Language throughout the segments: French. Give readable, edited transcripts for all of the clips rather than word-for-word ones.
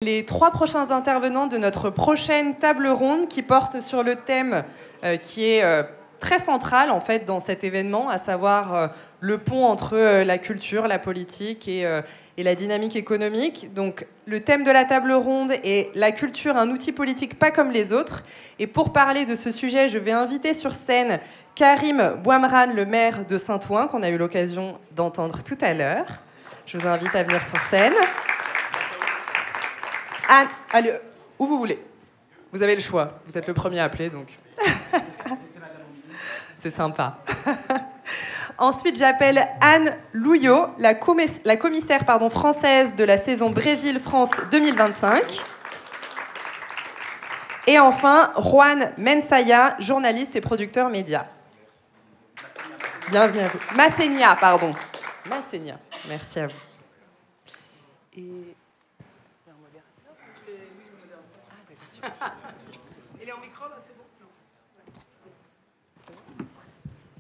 Les 3 prochains intervenants de notre prochaine table ronde qui porte sur le thème qui est très central en fait dans cet événement, à savoir le pont entre la culture, la politique et la dynamique économique. Donc le thème de la table ronde est la culture, un outil politique pas comme les autres. Et pour parler de ce sujet, je vais inviter sur scène Karim Bouamrane, le maire de Saint-Ouen, qu'on a eu l'occasion d'entendre tout à l'heure. Je vous invite à venir sur scène. Anne, allez, où vous voulez. Vous avez le choix. Vous êtes le premier appelé, donc. C'est sympa. Ensuite, j'appelle Anne Louillot, la commissaire française de la saison Brésil-France 2025. Et enfin, Juan Mensaya, journaliste et producteur média. Bienvenue à vous. Massénia, pardon. Massénia. Merci à vous. Et... Il est en micro, là, c'est bon?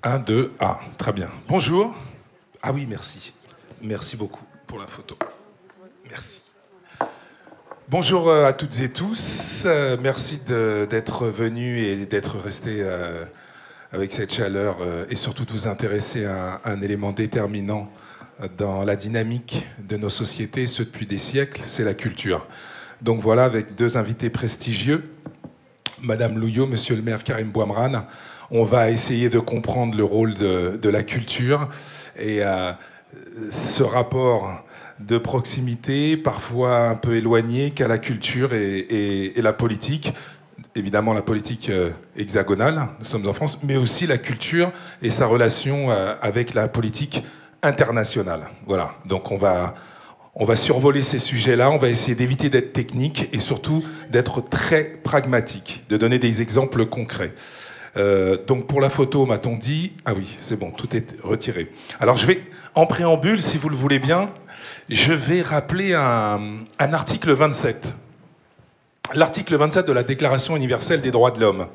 1, 2, ah, très bien. Bonjour. Ah oui, merci. Merci beaucoup pour la photo. Merci. Bonjour à toutes et tous. Merci d'être venus et d'être restés avec cette chaleur et surtout de vous intéresser à un élément déterminant dans la dynamique de nos sociétés, ce depuis des siècles, c'est la culture. Donc voilà, avec 2 invités prestigieux, Madame Louillot, Monsieur le maire Karim Bouamrane, on va essayer de comprendre le rôle de la culture et ce rapport de proximité, parfois un peu éloigné, qu'a la culture et la politique. Évidemment, la politique hexagonale, nous sommes en France, mais aussi la culture et sa relation avec la politique internationale. Voilà, donc on va survoler ces sujets-là, on va essayer d'éviter d'être technique et surtout d'être très pragmatique, de donner des exemples concrets. Donc pour la photo, m'a-t-on dit... Ah oui, c'est bon, tout est retiré. Alors je vais, en préambule, si vous le voulez bien, je vais rappeler un article 27. L'article 27 de la Déclaration universelle des droits de l'homme.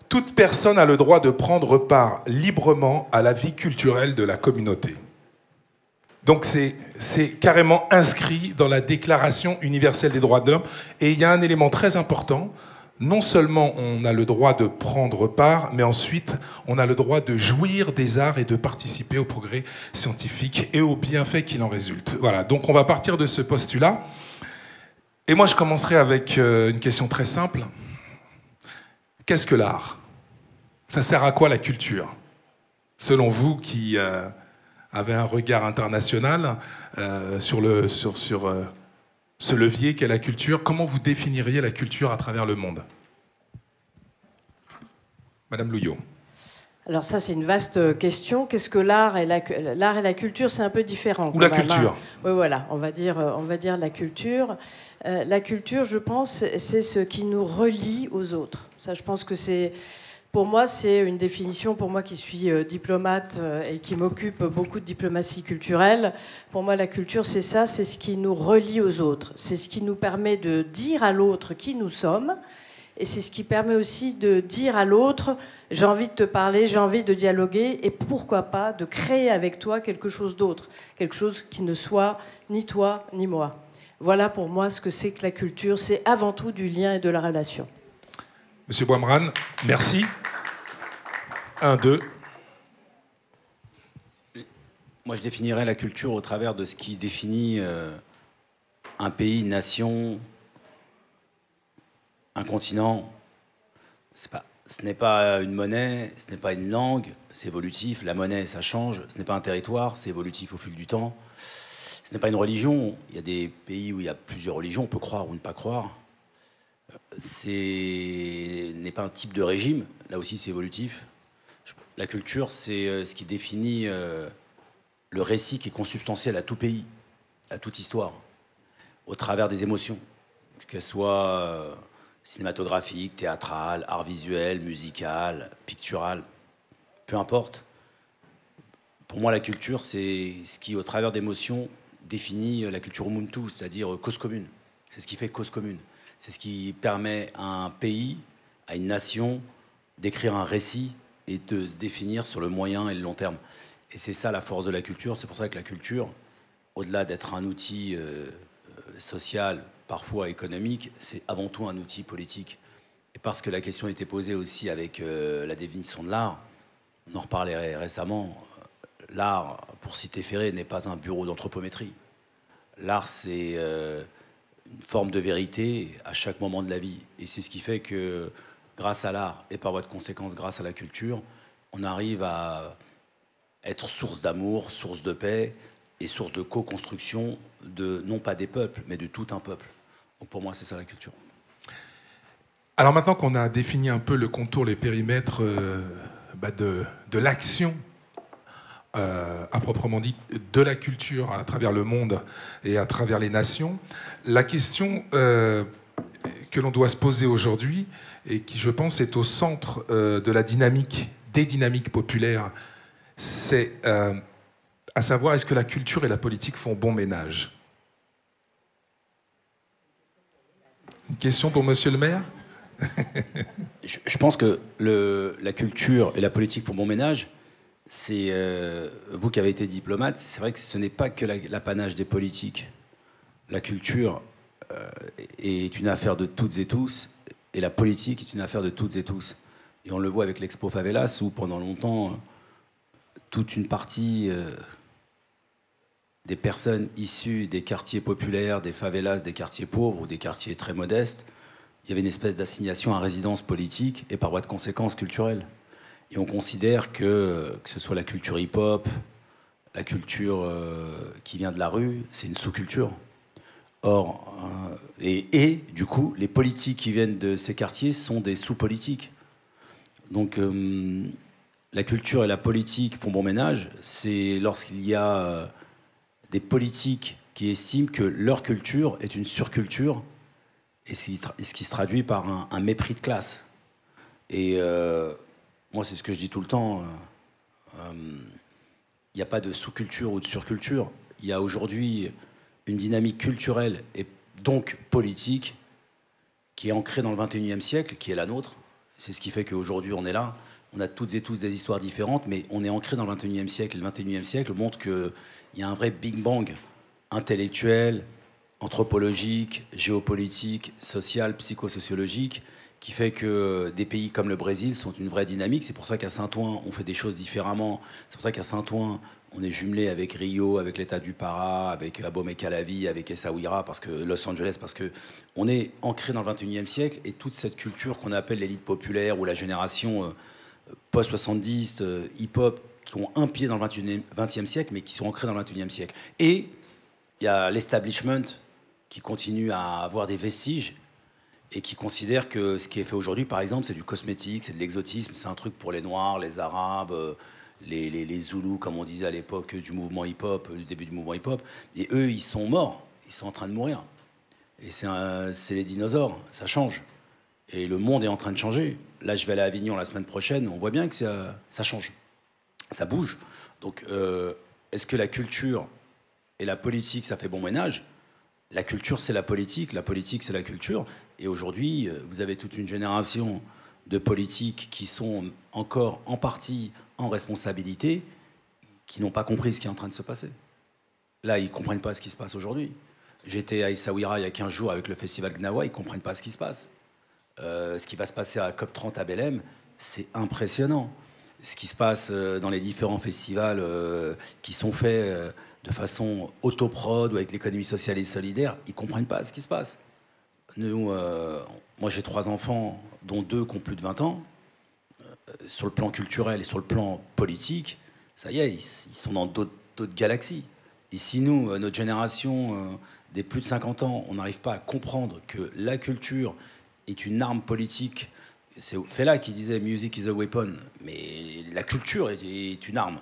Toute personne a le droit de prendre part librement à la vie culturelle de la communauté. Donc c'est carrément inscrit dans la Déclaration universelle des droits de l'homme. Et il y a un élément très important. Non seulement on a le droit de prendre part, mais ensuite on a le droit de jouir des arts et de participer au progrès scientifique et aux bienfaits qu'il en résulte. Voilà, donc on va partir de ce postulat. Et moi je commencerai avec une question très simple. Qu'est-ce que l'art? Ça sert à quoi la culture? Selon vous qui... avait un regard international sur ce levier qu'est la culture. Comment vous définiriez la culture à travers le monde? Madame Louillot. Alors ça, c'est une vaste question. Qu'est-ce que l'art et la culture? C'est un peu différent. Ou la culture. Oui, voilà, on va dire la culture. La culture, je pense, c'est ce qui nous relie aux autres. Ça, je pense que c'est... Pour moi, c'est une définition, pour moi qui suis diplomate et qui m'occupe beaucoup de diplomatie culturelle, pour moi la culture c'est ça, c'est ce qui nous relie aux autres, c'est ce qui nous permet de dire à l'autre qui nous sommes, et c'est ce qui permet aussi de dire à l'autre j'ai envie de te parler, j'ai envie de dialoguer, et pourquoi pas de créer avec toi quelque chose d'autre, quelque chose qui ne soit ni toi ni moi. Voilà pour moi ce que c'est que la culture, c'est avant tout du lien et de la relation. Monsieur Bouamrane, merci. 1, 2. Moi, je définirais la culture au travers de ce qui définit un pays, une nation, un continent. Ce n'est pas une monnaie, ce n'est pas une langue, c'est évolutif. La monnaie, ça change. Ce n'est pas un territoire, c'est évolutif au fil du temps. Ce n'est pas une religion. Il y a des pays où il y a plusieurs religions, on peut croire ou ne pas croire. Ce n'est pas un type de régime, là aussi c'est évolutif. La culture, c'est ce qui définit le récit qui est consubstantiel à tout pays, à toute histoire, au travers des émotions, qu'elles soient cinématographiques, théâtrales, art visuel, musical, pictural, peu importe. Pour moi, la culture, c'est ce qui, au travers d'émotions, définit la culture Ubuntu, c'est-à-dire cause commune. C'est ce qui fait cause commune. C'est ce qui permet à un pays, à une nation, d'écrire un récit et de se définir sur le moyen et le long terme. Et c'est ça la force de la culture. C'est pour ça que la culture, au-delà d'être un outil social parfois économique, c'est avant tout un outil politique. Et parce que la question était posée aussi avec la définition de l'art, on en reparlait récemment, l'art, pour citer Ferré, n'est pas un bureau d'anthropométrie. L'art, c'est une forme de vérité à chaque moment de la vie. Et c'est ce qui fait que, grâce à l'art, et par voie de conséquence, grâce à la culture, on arrive à être source d'amour, source de paix et source de co-construction de, non pas des peuples, mais de tout un peuple. Donc pour moi, c'est ça la culture. Alors maintenant qu'on a défini un peu le contour, les périmètres de l'action, à proprement dit, de la culture à travers le monde et à travers les nations, la question que l'on doit se poser aujourd'hui, et qui, je pense, est au centre de la dynamique, des dynamiques populaires, c'est à savoir, est-ce que la culture et la politique font bon ménage? Une question pour monsieur le maire? Je pense que la culture et la politique font bon ménage. C'est vous qui avez été diplomate, c'est vrai que ce n'est pas que l'apanage des politiques. La culture est une affaire de toutes et tous, et la politique est une affaire de toutes et tous. Et on le voit avec l'Expo Favelas, où pendant longtemps, toute une partie des personnes issues des quartiers populaires, des favelas, des quartiers pauvres ou des quartiers très modestes, il y avait une espèce d'assignation à résidence politique et par voie de conséquence culturelle. Et on considère que ce soit la culture hip-hop, la culture qui vient de la rue, c'est une sous-culture. Or, et du coup, les politiques qui viennent de ces quartiers sont des sous-politiques. Donc, la culture et la politique font bon ménage, c'est lorsqu'il y a des politiques qui estiment que leur culture est une surculture, et ce qui se traduit par un mépris de classe. Et moi, c'est ce que je dis tout le temps, il n'y a pas de sous-culture ou de surculture. Il y a aujourd'hui une dynamique culturelle et donc politique qui est ancrée dans le 21e siècle, qui est la nôtre. C'est ce qui fait qu'aujourd'hui, on est là. On a toutes et tous des histoires différentes, mais on est ancré dans le 21e siècle. Et le 21e siècle montre qu'il y a un vrai Big Bang intellectuel, anthropologique, géopolitique, social, psychosociologique, qui fait que des pays comme le Brésil sont une vraie dynamique. C'est pour ça qu'à Saint-Ouen, on fait des choses différemment. C'est pour ça qu'à Saint-Ouen, on est jumelé avec Rio, avec l'État du Pará, avec Abomey-Calavi, avec Essaouira, parce que Los Angeles, parce que on est ancré dans le 21e siècle, et toute cette culture qu'on appelle l'élite populaire ou la génération post-70, hip-hop, qui ont un pied dans le 20e siècle, mais qui sont ancrés dans le 21e siècle. Et il y a l'establishment qui continue à avoir des vestiges et qui considère que ce qui est fait aujourd'hui, par exemple, c'est du cosmétique, c'est de l'exotisme, c'est un truc pour les Noirs, les Arabes, les Zoulous, comme on disait à l'époque du mouvement hip-hop, du début du mouvement hip-hop. Et eux, ils sont morts, ils sont en train de mourir. Et c'est les dinosaures, ça change. Et le monde est en train de changer. Là, je vais aller à Avignon la semaine prochaine, on voit bien que ça change, ça bouge. Donc, est-ce que la culture et la politique, ça fait bon ménage? La culture, c'est la politique c'est la culture. Et aujourd'hui, vous avez toute une génération de politiques qui sont encore en partie en responsabilité, qui n'ont pas compris ce qui est en train de se passer. Là, ils ne comprennent pas ce qui se passe aujourd'hui. J'étais à Essaouira il y a 15 jours avec le festival Gnawa, ils ne comprennent pas ce qui se passe. Ce qui va se passer à COP30 à Belém, c'est impressionnant. Ce qui se passe dans les différents festivals qui sont faits de façon autoprod ou avec l'économie sociale et solidaire, ils ne comprennent pas ce qui se passe. Nous, moi, j'ai 3 enfants, dont 2 qui ont plus de 20 ans. Sur le plan culturel et sur le plan politique, ça y est, ils sont dans d'autres galaxies. Et si nous, notre génération des plus de 50 ans, on n'arrive pas à comprendre que la culture est une arme politique, c'est Fela qui disait « Music is a weapon », mais la culture est une arme.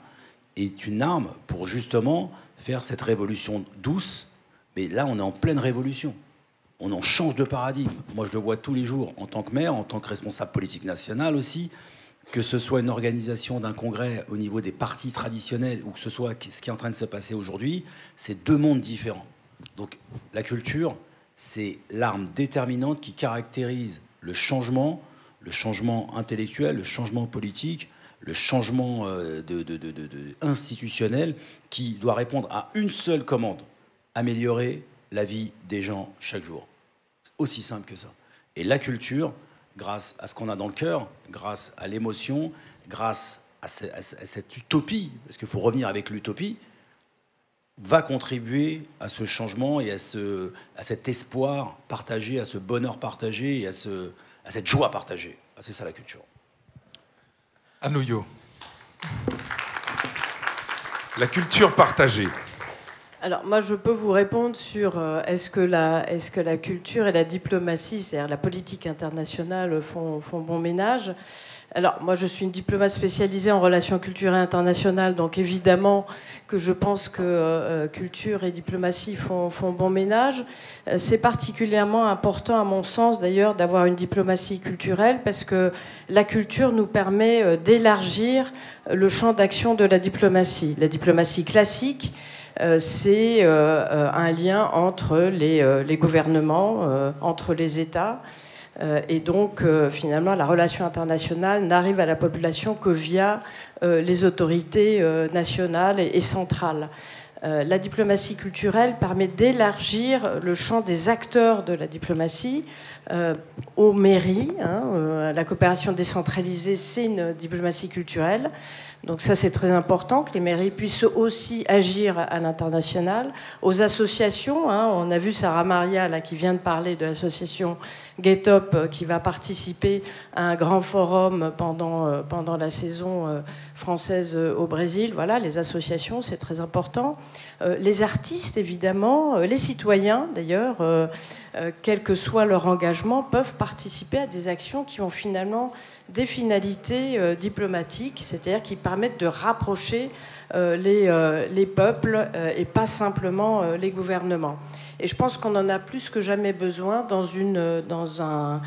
Est une arme pour justement faire cette révolution douce, mais là, on est en pleine révolution. On en change de paradigme. Moi, je le vois tous les jours en tant que maire, en tant que responsable politique national aussi, que ce soit une organisation d'un congrès au niveau des partis traditionnels ou que ce soit ce qui est en train de se passer aujourd'hui, c'est 2 mondes différents. Donc la culture, c'est l'arme déterminante qui caractérise le changement intellectuel, le changement politique, le changement institutionnel qui doit répondre à une seule commande, améliorer la vie des gens chaque jour. Aussi simple que ça. Et la culture, grâce à ce qu'on a dans le cœur, grâce à l'émotion, grâce à cette utopie, parce qu'il faut revenir avec l'utopie, va contribuer à ce changement et à cet espoir partagé, à ce bonheur partagé et à cette joie partagée. C'est ça la culture. Anouillo. La culture partagée. Alors moi, je peux vous répondre sur est-ce que la culture et la diplomatie, c'est-à-dire la politique internationale, font bon ménage. Alors moi, je suis une diplomate spécialisée en relations culturelles internationales, donc évidemment que je pense que culture et diplomatie font bon ménage. C'est particulièrement important, à mon sens d'ailleurs, d'avoir une diplomatie culturelle, parce que la culture nous permet d'élargir le champ d'action de la diplomatie. La diplomatie classique, c'est un lien entre les gouvernements, entre les États. Et donc, finalement, la relation internationale n'arrive à la population que via les autorités nationales et centrales. La diplomatie culturelle permet d'élargir le champ des acteurs de la diplomatie aux mairies. La coopération décentralisée, c'est une diplomatie culturelle. Donc ça, c'est très important que les mairies puissent aussi agir à l'international. Aux associations, on a vu Sarah Maria là, qui vient de parler de l'association Get Up qui va participer à un grand forum pendant la saison française au Brésil. Voilà, les associations, c'est très important. Les artistes, évidemment, les citoyens, d'ailleurs, quel que soit leur engagement, peuvent participer à des actions qui ont finalement des finalités diplomatiques, c'est-à-dire qui permettent de rapprocher les peuples et pas simplement les gouvernements. Et je pense qu'on en a plus que jamais besoin dans un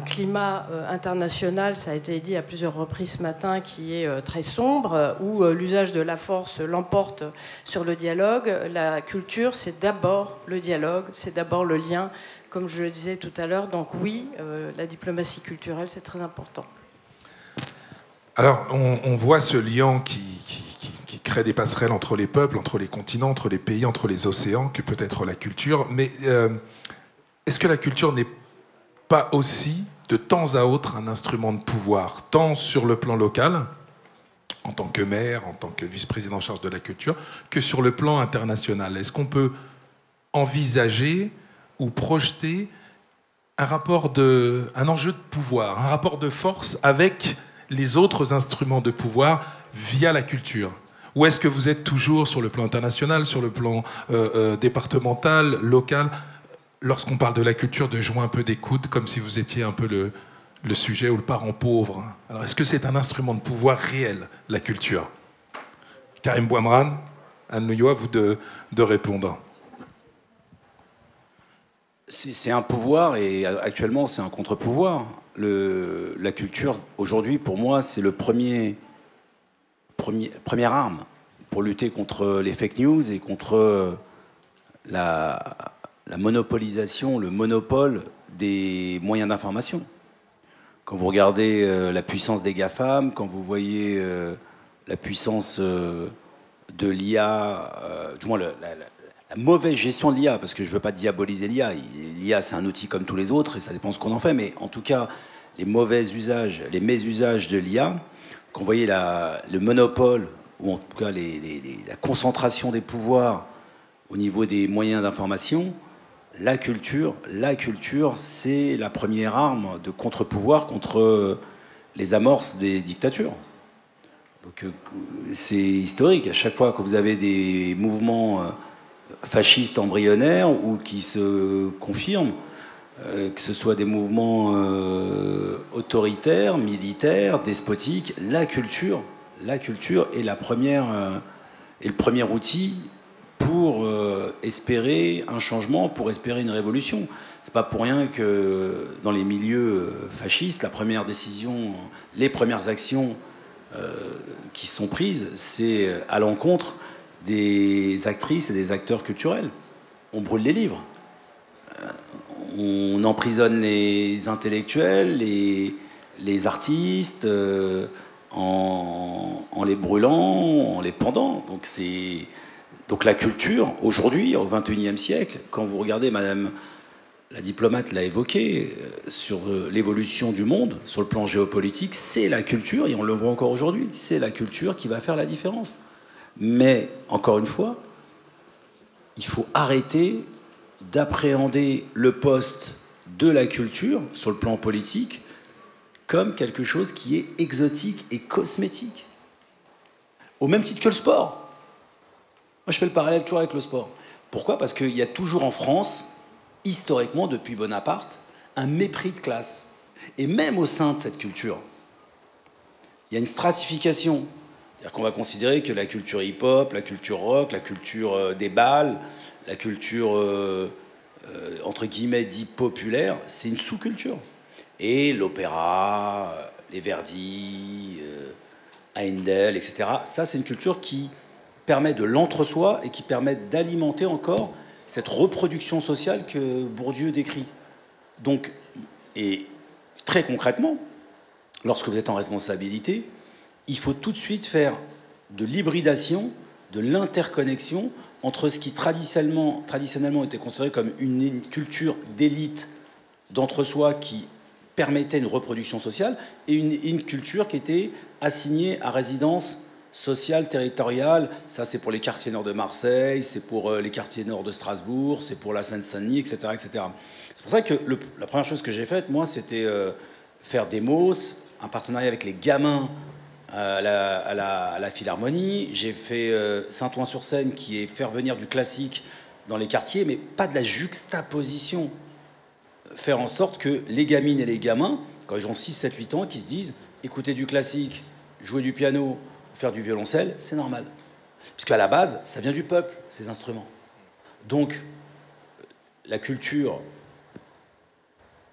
climat international, ça a été dit à plusieurs reprises ce matin, qui est très sombre, où l'usage de la force l'emporte sur le dialogue. La culture, c'est d'abord le dialogue, c'est d'abord le lien, comme je le disais tout à l'heure. Donc oui, la diplomatie culturelle, c'est très important. Alors, on voit ce lien qui crée des passerelles entre les peuples, entre les continents, entre les pays, entre les océans, que peut être la culture. Mais est-ce que la culture n'est pas aussi, de temps à autre, un instrument de pouvoir, tant sur le plan local, en tant que maire, en tant que vice-président en charge de la culture, que sur le plan international? Est-ce qu'on peut envisager ou projeter un enjeu de pouvoir, un rapport de force avec les autres instruments de pouvoir via la culture? Ou est-ce que vous êtes toujours sur le plan international, sur le plan départemental, local, lorsqu'on parle de la culture, de jouer un peu des coudes, comme si vous étiez un peu le sujet ou le parent pauvre? Alors, est-ce que c'est un instrument de pouvoir réel, la culture? Karim Bouamran, Anouillo, à vous de répondre. C'est un pouvoir et actuellement c'est un contre-pouvoir. La culture, aujourd'hui, pour moi, c'est le première arme pour lutter contre les fake news et contre la monopolisation, le monopole des moyens d'information. Quand vous regardez la puissance des GAFAM, quand vous voyez la puissance de l'IA, du moins la mauvaise gestion de l'IA, parce que je ne veux pas diaboliser l'IA. L'IA, c'est un outil comme tous les autres et ça dépend de ce qu'on en fait, mais en tout cas, les mauvais usages, les mésusages de l'IA, quand vous voyez le monopole, ou en tout cas la concentration des pouvoirs au niveau des moyens d'information, la culture, c'est la première arme de contre-pouvoir contre les amorces des dictatures. Donc c'est historique. À chaque fois que vous avez des mouvements fascistes embryonnaires ou qui se confirment, que ce soit des mouvements autoritaires, militaires, despotiques, la culture est le premier outil pour espérer un changement, pour espérer une révolution. C'est pas pour rien que dans les milieux fascistes, la première décision, les premières actions qui sont prises, c'est à l'encontre des actrices et des acteurs culturels. On brûle les livres. On emprisonne les intellectuels, les artistes, en les brûlant, en les pendant. Donc la culture, aujourd'hui, au XXIe siècle, quand vous regardez Madame la diplomate l'a évoqué, sur l'évolution du monde, sur le plan géopolitique, c'est la culture, et on le voit encore aujourd'hui, c'est la culture qui va faire la différence. Mais, encore une fois, il faut arrêter d'appréhender le poste de la culture, sur le plan politique, comme quelque chose qui est exotique et cosmétique. Au même titre que le sport. Moi, je fais le parallèle toujours avec le sport. Pourquoi? Parce qu'il y a toujours en France, historiquement, depuis Bonaparte, un mépris de classe. Et même au sein de cette culture, il y a une stratification. C'est-à-dire qu'on va considérer que la culture hip-hop, la culture rock, la culture des bals, la culture, entre guillemets, dite populaire, c'est une sous-culture. Et l'opéra, les Verdi, Handel, etc., ça, c'est une culture qui permet de l'entre-soi et qui permet d'alimenter encore cette reproduction sociale que Bourdieu décrit. Donc, et très concrètement, lorsque vous êtes en responsabilité, il faut tout de suite faire de l'hybridation, de l'interconnexion entre ce qui traditionnellement était considéré comme une culture d'élite, d'entre-soi qui permettait une reproduction sociale, et une culture qui était assignée à résidence sociale, territoriale. Ça, c'est pour les quartiers nord de Marseille, c'est pour les quartiers nord de Strasbourg, c'est pour la Seine-Saint-Denis, etc., etc. C'est pour ça que la première chose que j'ai faite, moi, c'était faire Demos, un partenariat avec les gamins à la Philharmonie. J'ai fait Saint-Ouen-sur-Seine, qui est faire venir du classique dans les quartiers, mais pas de la juxtaposition. Faire en sorte que les gamines et les gamins, quand ils ont 6, 7, 8 ans, qui se disent écouter du classique, jouer du piano, faire du violoncelle, c'est normal. Parce qu'à la base, ça vient du peuple, ces instruments. Donc, la culture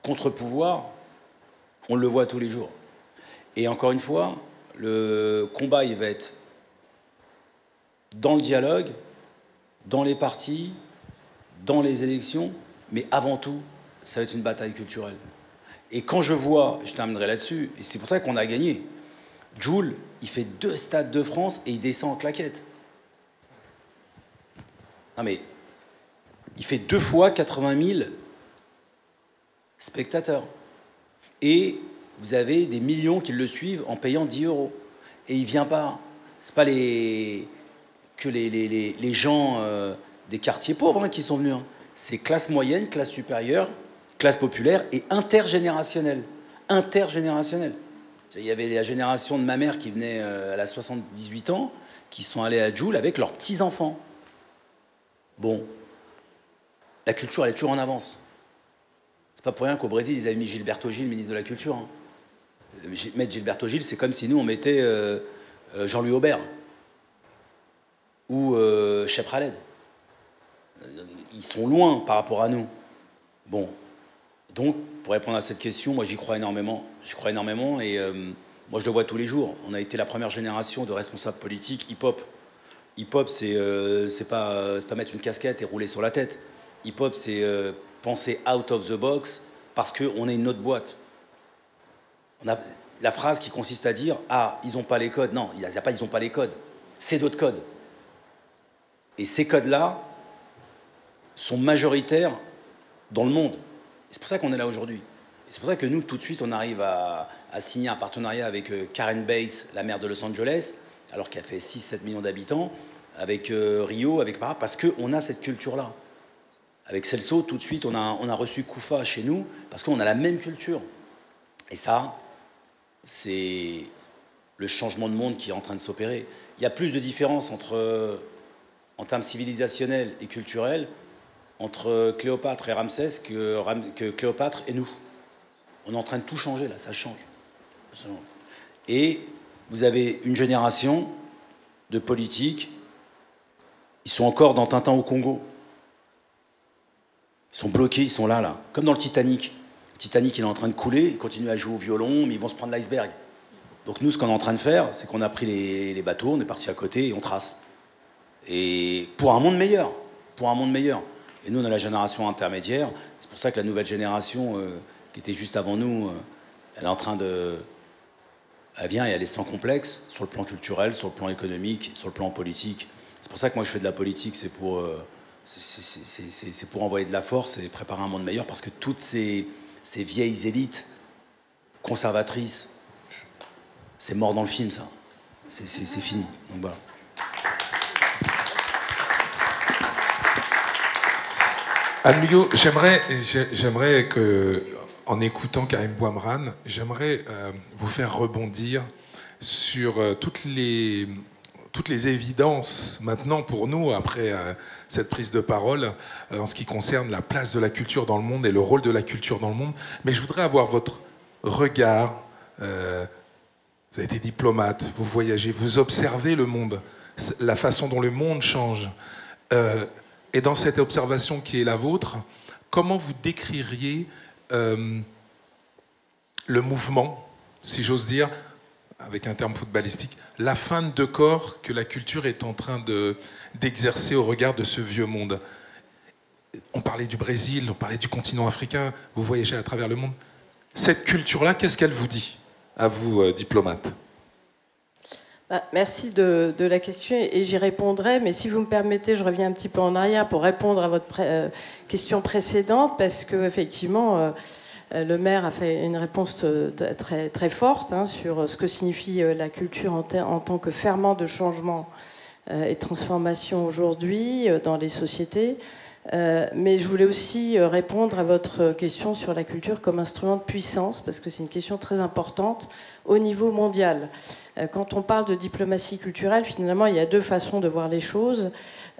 contre-pouvoir, on le voit tous les jours. Et encore une fois, le combat, il va être dans le dialogue, dans les partis, dans les élections, mais avant tout, ça va être une bataille culturelle. Et quand je vois, je terminerai là-dessus, et c'est pour ça qu'on a gagné, Jul, il fait 2 stades de France et il descend en claquette. Non mais, il fait 2 fois 80 000 spectateurs. Et vous avez des millions qui le suivent en payant 10 €. Et il vient pas. C'est pas les gens des quartiers pauvres qui sont venus. C'est classe moyenne, classe supérieure, classe populaire et intergénérationnelle. Intergénérationnelle. Il y avait la génération de ma mère qui venait, elle a 78 ans, qui sont allés à Jul avec leurs petits-enfants. Bon, la culture, elle est toujours en avance. C'est pas pour rien qu'au Brésil, ils avaient mis Gilberto Gil, ministre de la Culture. Hein. Mettre Gilberto Gil, c'est comme si nous, on mettait Jean-Louis Aubert ou Cheb Khaled. Ils sont loin par rapport à nous. Bon, donc, pour répondre à cette question, moi, j'y crois énormément. J'y crois énormément et moi, je le vois tous les jours. On a été la première génération de responsables politiques hip-hop. Hip-hop, c'est pas mettre une casquette et rouler sur la tête. Hip-hop, c'est penser out of the box parce qu'on est une autre boîte. On a la phrase qui consiste à dire « Ah, ils n'ont pas les codes ». Non, il n'y a pas « ils n'ont pas les codes ». C'est d'autres codes. Et ces codes-là sont majoritaires dans le monde. C'est pour ça qu'on est là aujourd'hui. C'est pour ça que nous, tout de suite, on arrive à signer un partenariat avec Karen Bass, la maire de Los Angeles, alors qu'elle fait 6-7 millions d'habitants, avec Rio, avec Para, parce qu'on a cette culture-là. Avec Celso, tout de suite, on a reçu Koufa chez nous, parce qu'on a la même culture. Et ça, c'est le changement de monde qui est en train de s'opérer. Il y a plus de différence en termes civilisationnels et culturels, entre Cléopâtre et Ramsès que Cléopâtre et nous. On est en train de tout changer, là, ça change. Et vous avez une génération de politiques, ils sont encore dans Tintin au Congo. Ils sont bloqués, ils sont là, comme dans le Titanic. Le Titanic, il est en train de couler, ils continuent à jouer au violon, mais ils vont se prendre l'iceberg. Donc nous, ce qu'on est en train de faire, c'est qu'on a pris les bateaux, on est parti à côté et on trace. Et pour un monde meilleur, pour un monde meilleur. Et nous, on a la génération intermédiaire. C'est pour ça que la nouvelle génération, qui était juste avant nous, elle est en train de... Elle vient et elle est sans complexe, sur le plan culturel, sur le plan économique, sur le plan politique. C'est pour ça que moi, je fais de la politique, c'est pour C'est pour envoyer de la force et préparer un monde meilleur, parce que toutes ces vieilles élites conservatrices, c'est mort dans le film, ça. C'est fini. Donc voilà. Anne Guyot, j'aimerais que, en écoutant Karim Bouamrane, j'aimerais vous faire rebondir sur toutes les évidences maintenant pour nous, après cette prise de parole, en ce qui concerne la place de la culture dans le monde et le rôle de la culture dans le monde. Mais je voudrais avoir votre regard. Vous avez été diplomate, vous voyagez, vous observez le monde, la façon dont le monde change. Et dans cette observation qui est la vôtre, comment vous décririez le mouvement, si j'ose dire, avec un terme footballistique, la feinte de corps que la culture est en train d'exercer au regard de ce vieux monde? On parlait du Brésil, on parlait du continent africain, vous voyagez à travers le monde. Cette culture-là, qu'est-ce qu'elle vous dit, à vous, diplomate? Merci de la question et j'y répondrai, mais si vous me permettez, je reviens un petit peu en arrière pour répondre à votre question précédente, parce qu'effectivement, le maire a fait une réponse très, très forte sur ce que signifie la culture en tant que ferment de changement et de transformation aujourd'hui dans les sociétés. Mais je voulais aussi répondre à votre question sur la culture comme instrument de puissance, parce que c'est une question très importante au niveau mondial. Quand on parle de diplomatie culturelle, finalement, il y a deux façons de voir les choses.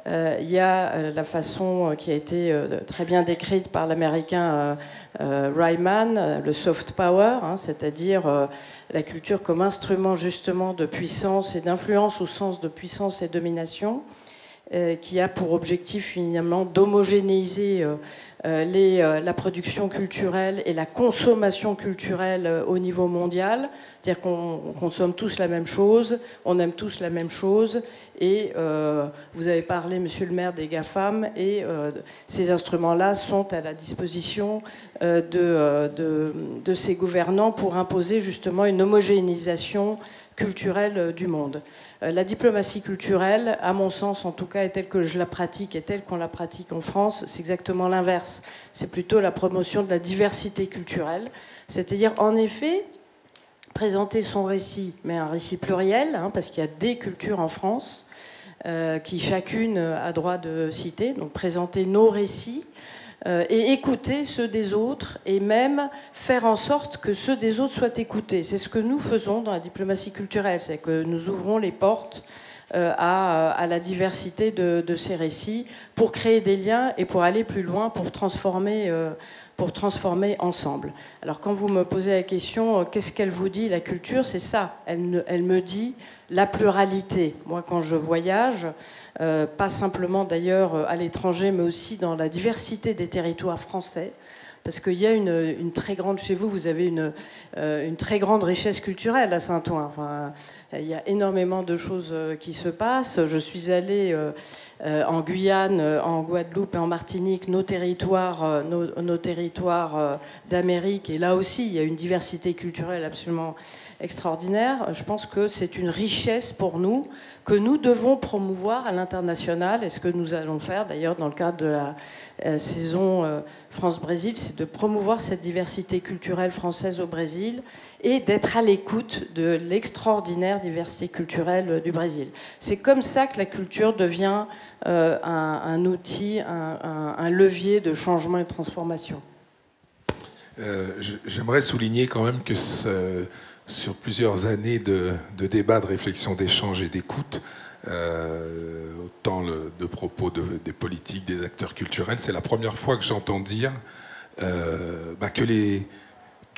Il y a la façon qui a été très bien décrite par l'américain Ryman, le soft power, c'est-à-dire la culture comme instrument justement de puissance et d'influence au sens de puissance et domination, qui a pour objectif finalement d'homogénéiser la production culturelle et la consommation culturelle au niveau mondial. C'est-à-dire qu'on consomme tous la même chose, on aime tous la même chose, et vous avez parlé, monsieur le maire, des GAFAM, et ces instruments-là sont à la disposition de ces gouvernants pour imposer justement une homogénéisation culturelle du monde. La diplomatie culturelle, à mon sens en tout cas, et telle que je la pratique et telle qu'on la pratique en France, c'est exactement l'inverse. C'est plutôt la promotion de la diversité culturelle. C'est-à-dire, en effet, présenter son récit, mais un récit pluriel, parce qu'il y a des cultures en France qui chacune a droit de citer, donc présenter nos récits, et écouter ceux des autres, et même faire en sorte que ceux des autres soient écoutés. C'est ce que nous faisons dans la diplomatie culturelle, c'est que nous ouvrons les portes à la diversité de ces récits pour créer des liens et pour aller plus loin, pour transformer ensemble. Alors quand vous me posez la question, qu'est-ce qu'elle vous dit, la culture? C'est ça, elle me dit la pluralité. Moi, quand je voyage, pas simplement d'ailleurs à l'étranger, mais aussi dans la diversité des territoires français, parce qu'il y a une très grande, chez vous, vous avez une très grande richesse culturelle à Saint-Ouen. Enfin, il y a énormément de choses qui se passent. Je suis allée en Guyane, en Guadeloupe et en Martinique, nos territoires d'Amérique, et là aussi, il y a une diversité culturelle absolument extraordinaire. Je pense que c'est une richesse pour nous que nous devons promouvoir à l'international, et ce que nous allons faire d'ailleurs dans le cadre de la saison France-Brésil, c'est de promouvoir cette diversité culturelle française au Brésil et d'être à l'écoute de l'extraordinaire diversité culturelle du Brésil. C'est comme ça que la culture devient un outil, un levier de changement et de transformation. J'aimerais souligner quand même que sur plusieurs années de débats, de réflexion, d'échange et d'écoute, autant de propos des politiques, des acteurs culturels, c'est la première fois que j'entends dire que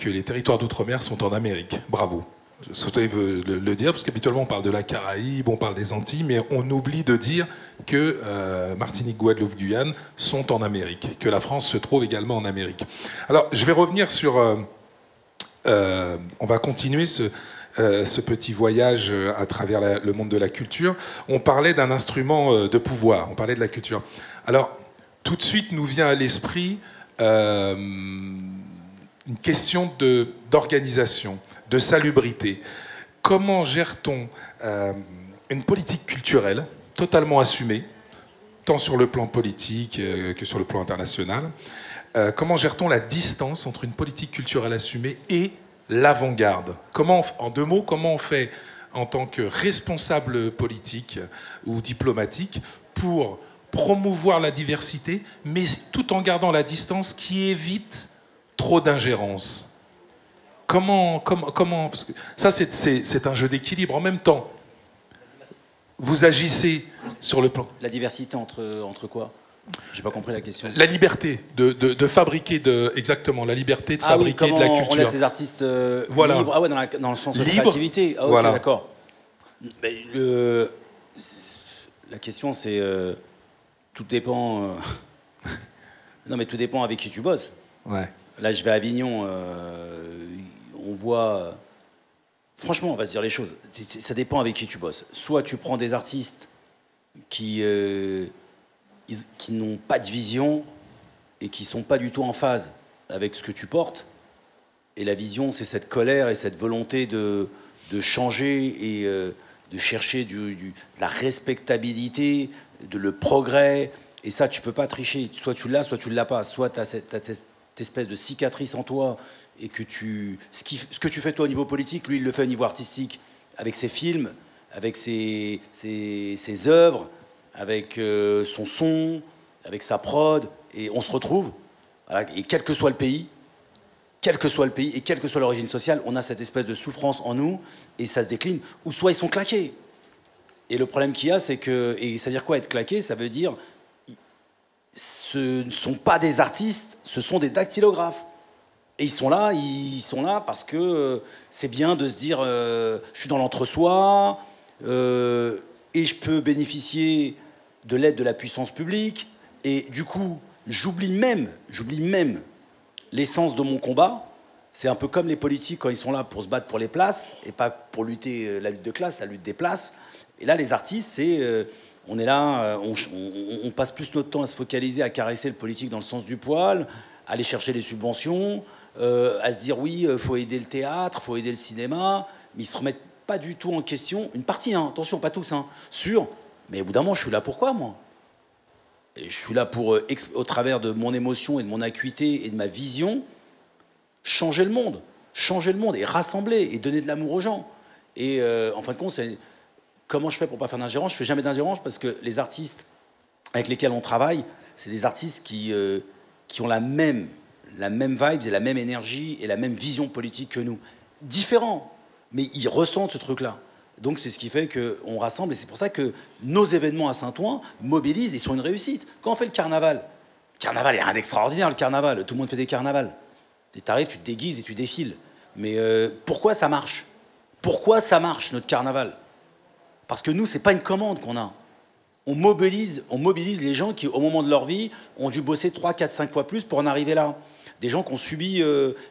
les territoires d'outre-mer sont en Amérique. Bravo. Je souhaitais le dire, parce qu'habituellement on parle de la Caraïbe, on parle des Antilles, mais on oublie de dire que Martinique, Guadeloupe, Guyane sont en Amérique, que la France se trouve également en Amérique. Alors, je vais revenir sur... on va continuer ce petit voyage à travers le monde de la culture. On parlait d'un instrument de pouvoir, on parlait de la culture. Alors, tout de suite nous vient à l'esprit une question d'organisation, de salubrité. Comment gère-t-on une politique culturelle totalement assumée, tant sur le plan politique que sur le plan international. Comment gère-t-on la distance entre une politique culturelle assumée et l'avant-garde? En 2 mots, comment on fait en tant que responsable politique ou diplomatique pour promouvoir la diversité, mais tout en gardant la distance qui évite trop d'ingérence? Comment parce que ça, c'est un jeu d'équilibre. En même temps, vous agissez sur le plan... La diversité entre quoi? J'ai pas compris la question. La liberté de fabriquer, exactement, la liberté de fabriquer de la culture. On laisse les artistes voilà. libres. Ah ouais, dans le sens de libre. créativité. Ah, ok, voilà. D'accord. La question, c'est... tout dépend... non, mais tout dépend avec qui tu bosses. Ouais. Là, je vais à Avignon, on voit... Franchement, on va se dire les choses. Ça dépend avec qui tu bosses. Soit tu prends des artistes qui n'ont pas de vision et qui sont pas du tout en phase avec ce que tu portes. Et la vision, c'est cette colère et cette volonté de changer et de chercher de la respectabilité, le progrès. Et ça, tu peux pas tricher. Soit tu l'as, soit tu ne l'as pas. Soit tu as cette espèce de cicatrice en toi et que ce que tu fais toi au niveau politique, lui, il le fait au niveau artistique, avec ses films, avec ses œuvres, avec son son, avec sa prod, et on se retrouve, voilà, et quel que soit le pays, et quelle que soit l'origine sociale, on a cette espèce de souffrance en nous, et ça se décline, ou soit ils sont claqués. Et le problème qu'il y a, c'est que, et ça veut dire quoi être claqué? Ça veut dire, ce ne sont pas des artistes, ce sont des dactylographes. Et ils sont là parce que c'est bien de se dire, je suis dans l'entre-soi, et je peux bénéficier de l'aide de la puissance publique, et du coup, j'oublie même l'essence de mon combat. C'est un peu comme les politiques quand ils sont là pour se battre pour les places, et pas pour lutter la lutte de classe, la lutte des places. Et là, les artistes, on est là, on passe plus notre temps à se focaliser, à caresser le politique dans le sens du poil, à aller chercher les subventions, à se dire oui, faut aider le théâtre, faut aider le cinéma, mais ils se remettent pas du tout en question, une partie, hein, attention, pas tous, hein, mais au bout d'un moment, je suis là pourquoi, moi? Et je suis là pour, au travers de mon émotion et de mon acuité et de ma vision, changer le monde et rassembler et donner de l'amour aux gens. Et en fin de compte, c'est comment je fais pour pas faire d'ingérence? Je fais jamais d'ingérence parce que les artistes avec lesquels on travaille, c'est des artistes qui ont la même vibe et la même énergie et la même vision politique que nous. Différents, mais ils ressentent ce truc-là. Donc c'est ce qui fait qu'on rassemble, et c'est pour ça que nos événements à Saint-Ouen mobilisent et sont une réussite. Quand on fait le carnaval, il n'y a rien d'extraordinaire, le carnaval. Tout le monde fait des carnavals. Tu arrives, tu te déguises et tu défiles. Mais pourquoi ça marche? Pourquoi ça marche, notre carnaval? Parce que nous, c'est pas une commande qu'on a. On mobilise les gens qui, au moment de leur vie, ont dû bosser 3, 4, 5 fois plus pour en arriver là. Des gens qui ont subi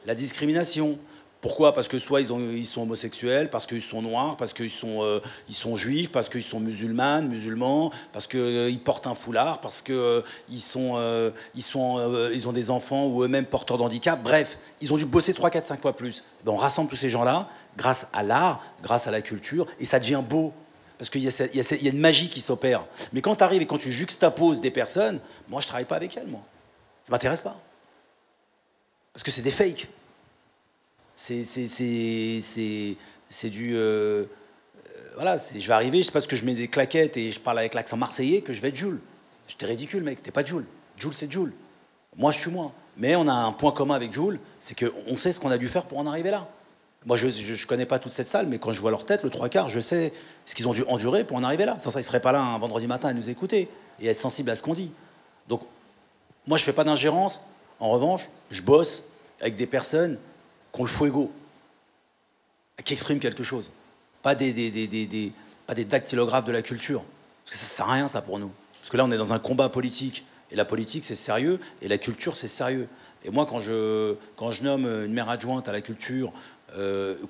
la discrimination. Pourquoi? Parce que soit ils sont homosexuels, parce qu'ils sont noirs, parce qu'ils sont juifs, parce qu'ils sont musulmans, parce qu'ils portent un foulard, parce qu'ils ont des enfants ou eux-mêmes porteurs d'handicap. Bref, ils ont dû bosser 3, 4, 5 fois plus. Ben, on rassemble tous ces gens-là grâce à l'art, grâce à la culture, et ça devient beau. Parce qu'il y a une magie qui s'opère. Mais quand tu arrives et quand tu juxtaposes des personnes, moi, je ne travaille pas avec elles, moi. Ça ne m'intéresse pas. Parce que c'est des fakes. C'est du... voilà, je vais arriver, c'est parce que je mets des claquettes et je parle avec l'accent marseillais que je vais être Jul. T'es ridicule, mec, t'es pas Jul. Jul, c'est Jul. Moi, je suis moi. Mais on a un point commun avec Jul, c'est qu'on sait ce qu'on a dû faire pour en arriver là. Moi, je connais pas toute cette salle, mais quand je vois leur tête, le 3/4, je sais ce qu'ils ont dû endurer pour en arriver là. Sans ça, ils seraient pas là un vendredi matin à nous écouter et être sensibles à ce qu'on dit. Donc, moi, je fais pas d'ingérence. En revanche, je bosse avec des personnes qui ont le fuego, qui expriment quelque chose. Pas des dactylographes de la culture. Parce que ça sert à rien, ça, pour nous. Parce que là, on est dans un combat politique. Et la politique, c'est sérieux. Et la culture, c'est sérieux. Et moi, quand je nomme une maire adjointe à la culture,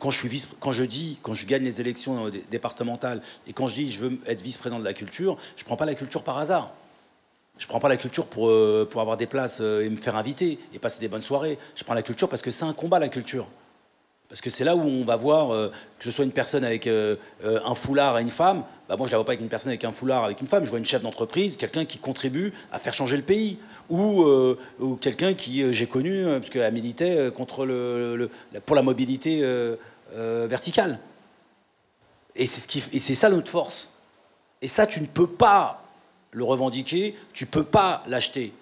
quand je gagne les élections départementales, et quand je dis je veux être vice-président de la culture, je prends pas la culture par hasard. Je prends pas la culture pour avoir des places et me faire inviter et passer des bonnes soirées. Je prends la culture parce que c'est un combat, la culture. Parce que c'est là où on va voir, que ce soit une personne avec un foulard et une femme, bah moi je ne la vois pas avec une personne avec un foulard avec une femme, je vois une chef d'entreprise, quelqu'un qui contribue à faire changer le pays. Ou quelqu'un qui, j'ai connu, parce qu'elle militait contre pour la mobilité verticale. Et c'est ça notre force. Et ça, tu ne peux pas le revendiquer, tu ne peux pas l'acheter.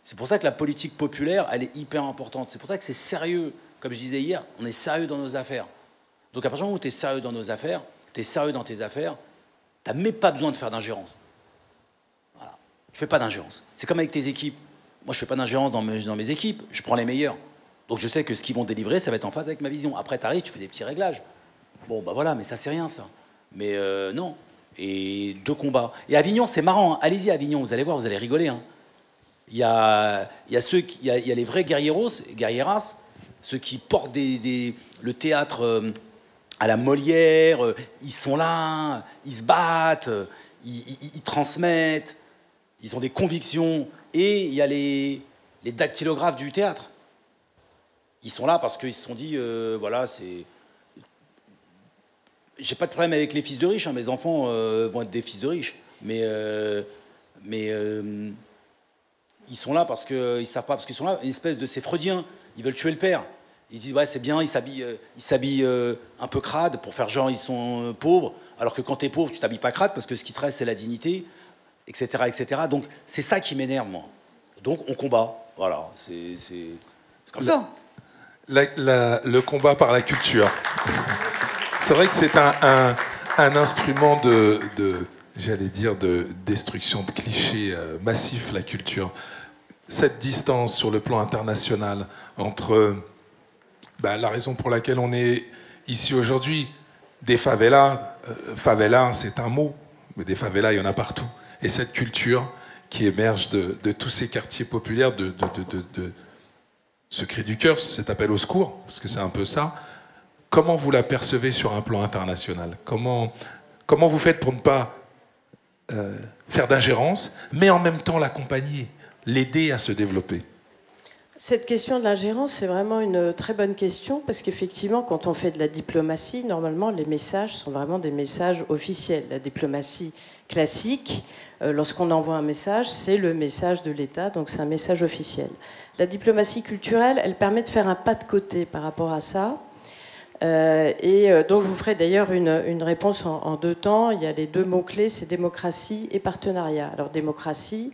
C'est pour ça que la politique populaire, elle est hyper importante. C'est pour ça que c'est sérieux. Comme je disais hier, on est sérieux dans nos affaires. Donc à partir du moment où tu es sérieux dans nos affaires, tu es sérieux dans tes affaires, tu n'as même pas besoin de faire d'ingérence. Voilà. Tu ne fais pas d'ingérence. C'est comme avec tes équipes. Moi, je ne fais pas d'ingérence dans mes équipes. Je prends les meilleurs. Donc je sais que ce qu'ils vont délivrer, ça va être en phase avec ma vision. Après, tu arrives, tu fais des petits réglages. Bon, bah voilà, mais ça, c'est rien, ça. Mais non. Et 2 combats. Et Avignon, c'est marrant. Hein. Allez-y à Avignon, vous allez voir, vous allez rigoler. Hein. Il y a les vrais guerrieras, ceux qui portent le théâtre à la Molière. Ils sont là, ils se battent, ils transmettent, ils ont des convictions. Et il y a les dactylographes du théâtre. Ils sont là parce qu'ils se sont dit, voilà, c'est... J'ai pas de problème avec les fils de riches, hein. Mes enfants vont être des fils de riches. Mais ils sont là parce qu'ils savent pas, parce qu'ils sont là, une espèce de... C'est freudien, ils veulent tuer le père. Ils disent, ouais, c'est bien, ils s'habillent un peu crade pour faire genre, ils sont pauvres, alors que quand t'es pauvre, tu t'habilles pas crade, parce que ce qui te reste, c'est la dignité, etc., etc. Donc, c'est ça qui m'énerve, moi. Donc, on combat. Voilà, c'est comme ça. Le combat par la culture. C'est vrai que c'est un instrument j'allais dire, de destruction de clichés massifs, la culture. Cette distance sur le plan international entre la raison pour laquelle on est ici aujourd'hui, des favelas, favela c'est un mot, mais des favelas il y en a partout. Et cette culture qui émerge de tous ces quartiers populaires, de ce cri du cœur, cet appel au secours, parce que c'est un peu ça. Comment vous la percevez sur un plan international ? Comment vous faites pour ne pas faire d'ingérence, mais en même temps l'accompagner, l'aider à se développer ? Cette question de l'ingérence, c'est vraiment une très bonne question, parce qu'effectivement, quand on fait de la diplomatie, normalement, les messages sont vraiment des messages officiels. La diplomatie classique, lorsqu'on envoie un message, c'est le message de l'État, donc c'est un message officiel. La diplomatie culturelle, elle permet de faire un pas de côté par rapport à ça. Donc je vous ferai d'ailleurs une réponse en 2 temps. Il y a les 2 mots-clés, c'est démocratie et partenariat. Alors démocratie,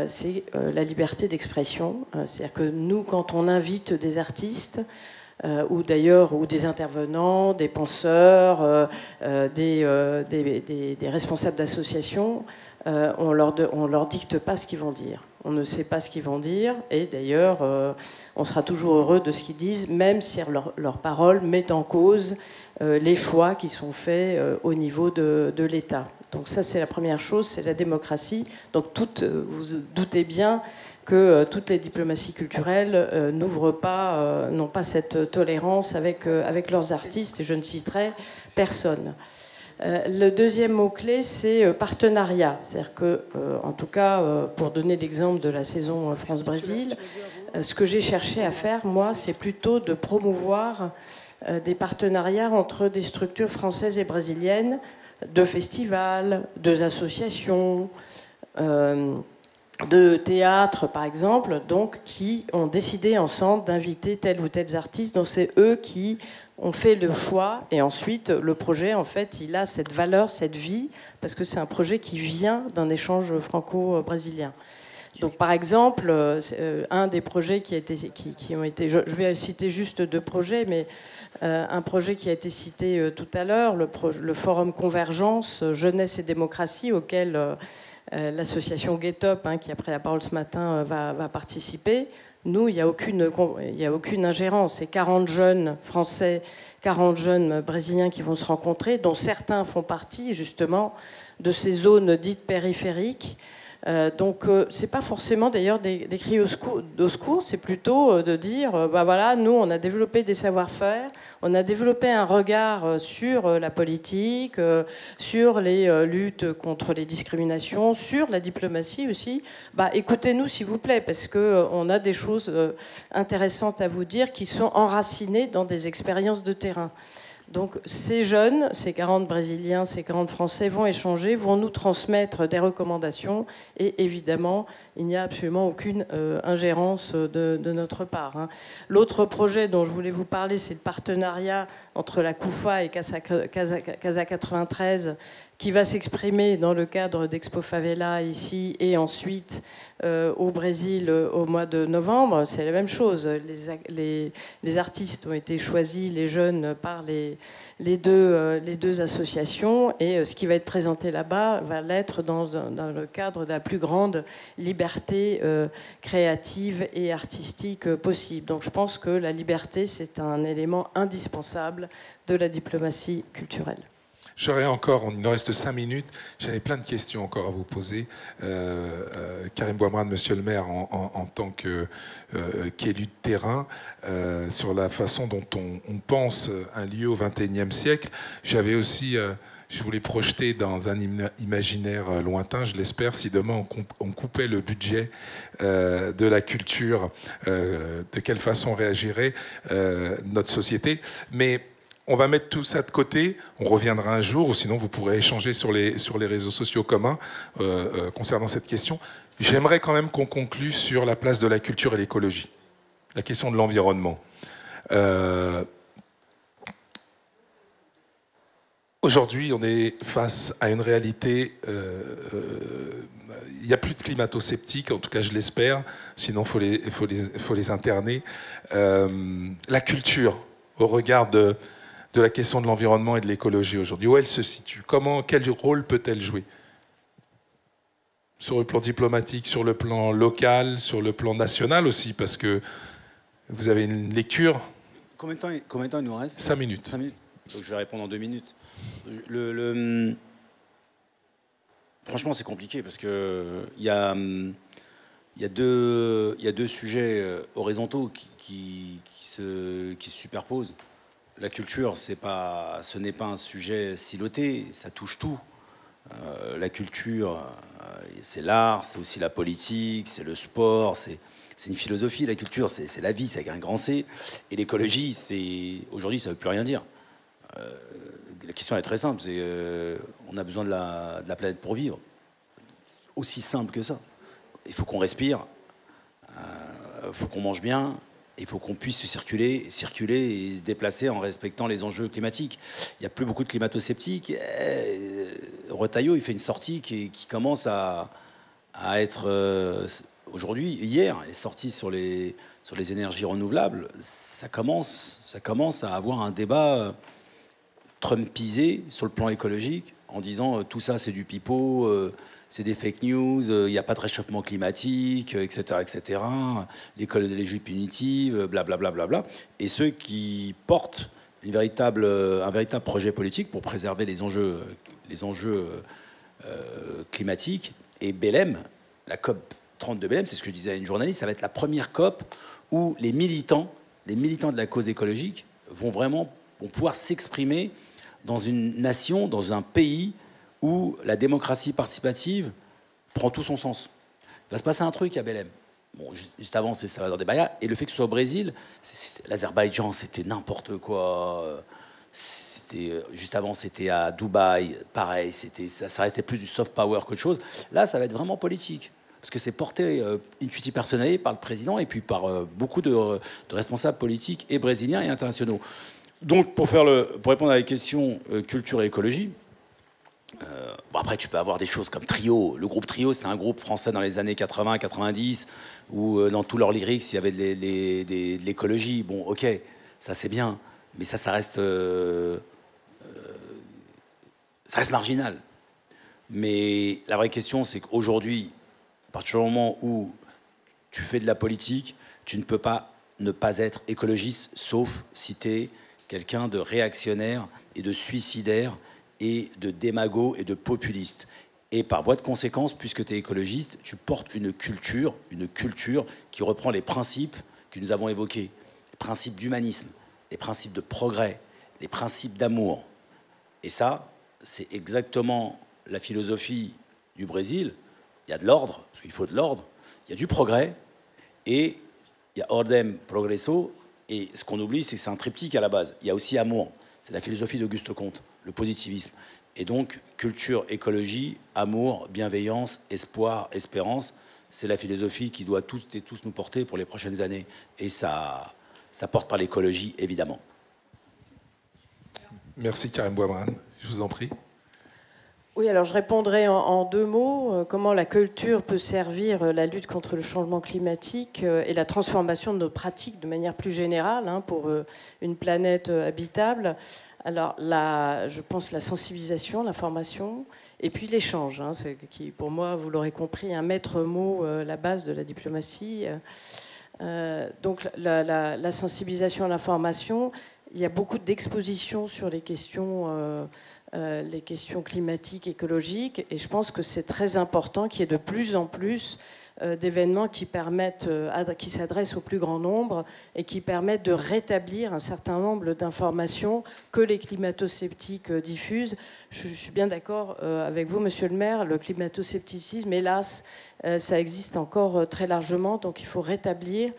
c'est la liberté d'expression. C'est-à-dire que nous, quand on invite des artistes, ou des intervenants, des penseurs, des responsables d'associations, on leur dicte pas ce qu'ils vont dire. On ne sait pas ce qu'ils vont dire, et d'ailleurs, on sera toujours heureux de ce qu'ils disent, même si leurs paroles mettent en cause les choix qui sont faits au niveau de l'État. Donc ça, c'est la première chose, c'est la démocratie. Donc vous doutez bien que toutes les diplomaties culturelles n'ouvrent pas, n'ont pas cette tolérance avec leurs artistes, et je ne citerai personne. Le deuxième mot-clé, c'est partenariat. C'est-à-dire que, en tout cas, pour donner l'exemple de la saison France-Brésil, ce que j'ai cherché à faire, moi, c'est plutôt de promouvoir des partenariats entre des structures françaises et brésiliennes, de festivals, de associations, de théâtre, par exemple, donc, qui ont décidé ensemble d'inviter tel ou tel artiste. Donc c'est eux qui ont fait le choix, et ensuite le projet, en fait, il a cette valeur, cette vie, parce que c'est un projet qui vient d'un échange franco-brésilien. Donc par exemple, un des projets qui ont été, je vais citer juste 2 projets, mais un projet qui a été cité tout à l'heure, le Forum Convergence, Jeunesse et Démocratie, auquel l'association Get Up, qui a pris la parole ce matin, va participer. Nous, il n'y a aucune ingérence. C'est 40 jeunes Français, 40 jeunes Brésiliens qui vont se rencontrer, dont certains font partie justement de ces zones dites périphériques, Donc, c'est pas forcément d'ailleurs des cris au secours, c'est plutôt de dire, bah voilà, nous, on a développé des savoir-faire, on a développé un regard sur la politique, sur les luttes contre les discriminations, sur la diplomatie aussi. Bah, écoutez-nous, s'il vous plaît, parce qu'on a des choses intéressantes à vous dire qui sont enracinées dans des expériences de terrain. Donc ces jeunes, ces 40 Brésiliens, ces 40 Français vont échanger, vont nous transmettre des recommandations et évidemment, il n'y a absolument aucune ingérence de notre part. Hein. L'autre projet dont je voulais vous parler, c'est le partenariat entre la CUFA et Casa 93 qui va s'exprimer dans le cadre d'Expo Favela ici et ensuite au Brésil au mois de novembre. C'est la même chose. Les artistes ont été choisis, les jeunes, par les deux associations et ce qui va être présenté là-bas va l'être dans le cadre de la plus grande liberté créative et artistique possible. Donc je pense que la liberté, c'est un élément indispensable de la diplomatie culturelle. J'aurais encore, il nous reste 5 minutes, j'avais plein de questions encore à vous poser. Karim Bouamrane, monsieur le maire, en tant qu'élu de terrain, sur la façon dont on pense un lieu au XXIe siècle. J'avais aussi, je voulais projeter dans un imaginaire lointain, je l'espère, si demain on coupait le budget de la culture, de quelle façon réagirait notre société. Mais on va mettre tout ça de côté, on reviendra un jour, ou sinon vous pourrez échanger sur les réseaux sociaux communs concernant cette question. J'aimerais quand même qu'on conclue sur la place de la culture et l'écologie, la question de l'environnement. Aujourd'hui, on est face à une réalité, il n'y a plus de climato-sceptiques, en tout cas je l'espère, sinon il faut les interner. La culture, au regard de la question de l'environnement et de l'écologie aujourd'hui. Où elle se situe? Quel rôle peut-elle jouer? Sur le plan diplomatique, sur le plan local, sur le plan national aussi, parce que vous avez une lecture. Combien de temps il nous reste? 5 minutes. 5 minutes. Donc je vais répondre en 2 minutes. Franchement, c'est compliqué parce que il y a deux sujets horizontaux qui se superposent. La culture, ce n'est pas un sujet siloté, ça touche tout. La culture, c'est l'art, c'est aussi la politique, c'est le sport, c'est une philosophie. La culture, c'est la vie, c'est avec un grand C. Et l'écologie, aujourd'hui, ça ne veut plus rien dire. La question est très simple, on a besoin de la planète pour vivre. Aussi simple que ça. Il faut qu'on respire, il faut qu'on mange bien, il faut qu'on puisse circuler et se déplacer en respectant les enjeux climatiques. Il n'y a plus beaucoup de climato-sceptiques. Retailleau, il fait une sortie qui commence à être... aujourd'hui, hier, est sortie sur les énergies renouvelables. Ça commence à avoir un débat trumpisé sur le plan écologique en disant tout ça, c'est du pipeau, c'est des fake news, il n'y a pas de réchauffement climatique, etc., etc. L'écologie punitive, blablabla. Bla, bla, bla. Et ceux qui portent un véritable projet politique pour préserver les enjeux climatiques. Et Belém, la COP 30 de Belém, c'est ce que je disais à une journaliste, ça va être la première COP où les militants de la cause écologique vont pouvoir s'exprimer dans une nation, dans un pays où la démocratie participative prend tout son sens. Il va se passer un truc à Belém. Bon, juste avant, c'est Salvador de Bahia. Et le fait que ce soit au Brésil, l'Azerbaïdjan, c'était n'importe quoi. Juste avant, c'était à Dubaï. Pareil, ça restait plus du soft power qu'autre chose. Là, ça va être vraiment politique. Parce que c'est porté intuitive personnelle par le président et puis par beaucoup de responsables politiques et brésiliens et internationaux. Donc, pour répondre à la question culture et écologie, après, tu peux avoir des choses comme Trio. Le groupe Trio, c'était un groupe français dans les années 80-90 où dans tous leurs lyrics, il y avait de l'écologie. Bon, ok, ça c'est bien, mais ça reste marginal. Mais la vraie question, c'est qu'aujourd'hui, à partir du moment où tu fais de la politique, tu ne peux pas ne pas être écologiste, sauf si tu es quelqu'un de réactionnaire et de suicidaire et de démago et de populiste. Et par voie de conséquence, puisque tu es écologiste, tu portes une culture qui reprend les principes que nous avons évoqués. Les principes d'humanisme, les principes de progrès, les principes d'amour. Et ça, c'est exactement la philosophie du Brésil. Il y a de l'ordre, parce qu'il faut de l'ordre. Il y a du progrès et il y a ordem, progresso. Et ce qu'on oublie, c'est que c'est un triptyque à la base. Il y a aussi amour. C'est la philosophie d'Auguste Comte, le positivisme. Et donc, culture, écologie, amour, bienveillance, espoir, espérance, c'est la philosophie qui doit tous et tous nous porter pour les prochaines années. Et ça porte par l'écologie, évidemment. Merci Karim Bouamrane, je vous en prie. Oui, alors je répondrai en deux mots. Comment la culture peut servir la lutte contre le changement climatique et la transformation de nos pratiques de manière plus générale pour une planète habitable. Alors, je pense la sensibilisation, l'information, et puis l'échange, qui, pour moi, vous l'aurez compris, un maître mot, la base de la diplomatie. Donc, la sensibilisation, l'information, il y a beaucoup d'expositions sur les questions climatiques, écologiques, et je pense que c'est très important qu'il y ait de plus en plus d'événements qui s'adressent au plus grand nombre et qui permettent de rétablir un certain nombre d'informations que les climato-sceptiques diffusent. Je suis bien d'accord avec vous, monsieur le maire, le climato-scepticisme, hélas, ça existe encore très largement, donc il faut rétablir.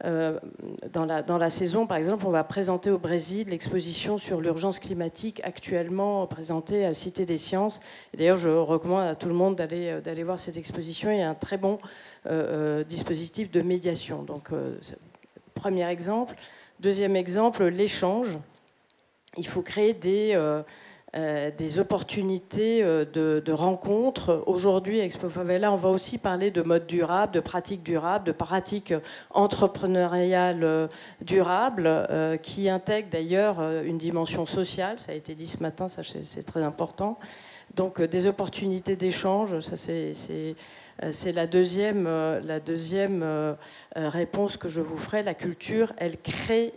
Dans la saison, par exemple, on va présenter au Brésil l'exposition sur l'urgence climatique actuellement présentée à la Cité des Sciences. D'ailleurs, je recommande à tout le monde d'aller voir cette exposition. Il y a un très bon dispositif de médiation. Donc, premier exemple. Deuxième exemple, l'échange. Il faut créer des opportunités de rencontres. Aujourd'hui, à Expo Favela, on va aussi parler de mode durable, de pratiques durables, de pratiques entrepreneuriales durables, qui intègrent d'ailleurs une dimension sociale. Ça a été dit ce matin, ça c'est très important. Donc des opportunités d'échange, ça c'est la deuxième réponse que je vous ferai. La culture, elle crée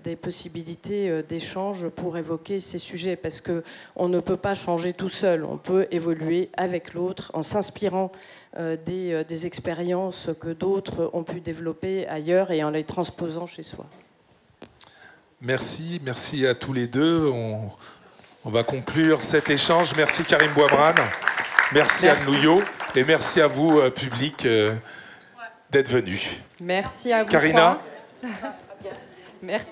des possibilités d'échange pour évoquer ces sujets, parce qu'on ne peut pas changer tout seul. On peut évoluer avec l'autre en s'inspirant des expériences que d'autres ont pu développer ailleurs et en les transposant chez soi. Merci à tous les deux. On va conclure cet échange. Merci Karim Bouamrane. Merci Anne Nouillot. Et merci à vous, public, d'être venu. Merci à vous. Karina. Merci.